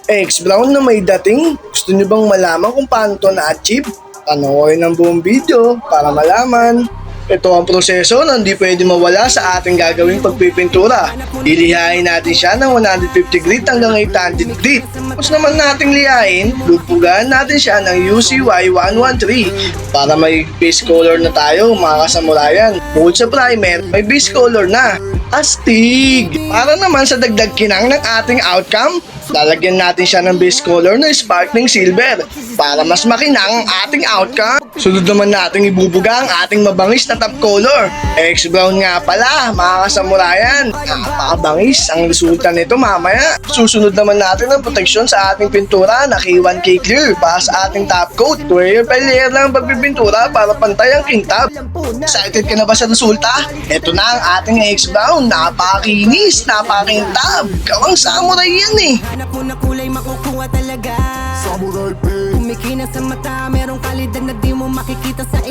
X-Brown na may dating. Gusto nyo bang malaman kung paano to na-achieve? Panoorin ang buong video para malaman. Ito ang proseso na hindi pwede mawala sa ating gagawing pagpipintura. Ilihain natin siya ng 150 grit hanggang 800 grit. Tapos naman nating lihain, lupugan natin siya ng UCY 113 para may base color na tayo mga kasamurayan. Bukod sa primer, may base color na. Astig! Para naman sa dagdag kinang ng ating outcome, lalagyan natin siya ng base color na sparkling silver para mas makinang ang ating outcome. Sunod naman natin ibubuga ang ating mabangis na top color. X-Brown nga pala, mga kasamurayan. Napakabangis ang resulta nito mamaya. Susunod naman natin ang proteksyon sa ating pintura na K1K Clear para sa ating top coat. Layer by layer lang ang pagpipintura para pantay ang kintab. Excited ka na ba sa resulta? Ito na ang ating X-Brown. Napakakinis, napakakintab. Gawang samurai yan eh. Hanap mo na kulay makukuha talaga. Samurai Pay. Kumikina sa mata, merong kalidad na di mo makikita sa iba.